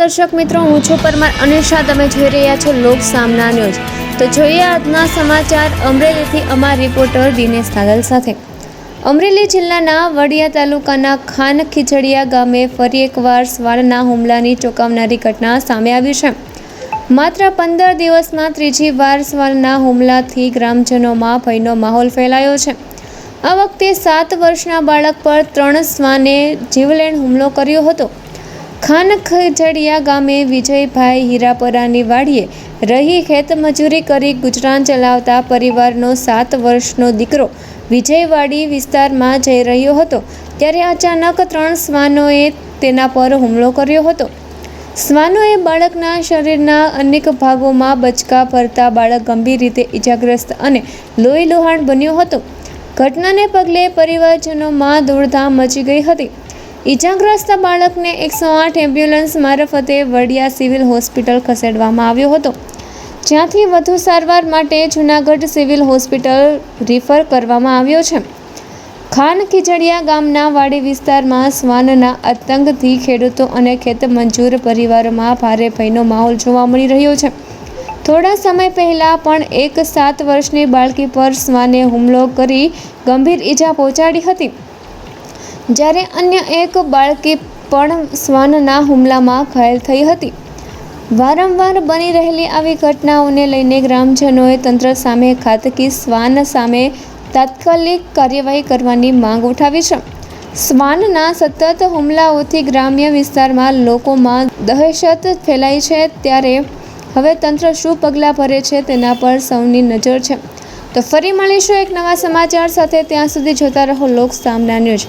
દર્શક મિત્રો, હું છું પરમાર અનિશા. તમે જોઈ રહ્યા છો લોક સામના ન્યૂઝ. તો જોઈએ આજના સમાચાર અમરેલીથી અમારા રિપોર્ટર દિનેશ કાગલ સાથે. અમરેલી જિલ્લાના વડિયા તાલુકાના ખાન ખીજડીયા ગામે ફરી એકવાર શ્વાનના હુમલાની ચોંકાવનારી ઘટના સામે આવી છે. માત્ર 15 દિવસમાં ત્રીજી વાર શ્વાનના હુમલાથી ગ્રામજનોમાં ભયનો માહોલ ફેલાયો છે. આ વખતે 7 વર્ષના બાળક પર 3 શ્વાને જીવલેણ હુમલો કર્યો હતો. ખાન ખીજડીયા ગામે વિજયભાઈ હીરાપરાની વાડીએ રહી ખેતમજૂરી કરી ગુજરાન ચલાવતા પરિવારનો 7 વર્ષનો દીકરો વિજયવાડી વિસ્તારમાં જઈ રહ્યો હતો ત્યારે અચાનક 3 શ્વાનોએ તેના પર હુમલો કર્યો હતો. શ્વાનોએ બાળકના શરીરના અનેક ભાગોમાં બચકા ભરતા બાળક ગંભીર રીતે ઇજાગ્રસ્ત અને લોહીલુહાણ બન્યો હતો. ઘટનાને પગલે પરિવારજનોમાં દોડધામ મચી ગઈ હતી. ઇજાગ્રસ્ત બાળકને 108 એમ્બ્યુલન્સ મારફતે વડિયા સિવિલ હોસ્પિટલ ખસેડવામાં આવ્યો હતો, જ્યાંથી વધુ સારવાર માટે જૂનાગઢ સિવિલ હોસ્પિટલ રિફર કરવામાં આવ્યો છે. ખાન ખીજડીયા ગામના વાડી વિસ્તારમાં શ્વાનના આતંકથી ખેડૂતો અને ખેતમજૂર પરિવારોમાં ભારે ભયનો માહોલ જોવા મળી રહ્યો છે. થોડા સમય પહેલાં પણ એક 7 વર્ષની બાળકી પર શ્વાને હુમલો કરી ગંભીર ઈજા પહોંચાડી હતી, જ્યારે અન્ય એક બાળકી પણ શ્વાનના હુમલામાં ઘાયલ થઈ હતી. વારંવાર બની રહેલી આવી ઘટનાઓને લઈને ગ્રામજનોએ તંત્ર સામે ઘાતકી શ્વાન સામે તાત્કાલિક કાર્યવાહી કરવાની માંગ ઉઠાવી છે. શ્વાનના સતત હુમલાઓથી ગ્રામ્ય વિસ્તારમાં લોકોમાં દહેશત ફેલાઈ છે, ત્યારે હવે તંત્ર શું પગલાં ભરે છે તેના પર સૌની નજર છે. તો ફરી મળીશું એક નવા સમાચાર સાથે. ત્યાં સુધી જોતા રહો લોક સામના ન્યૂઝ.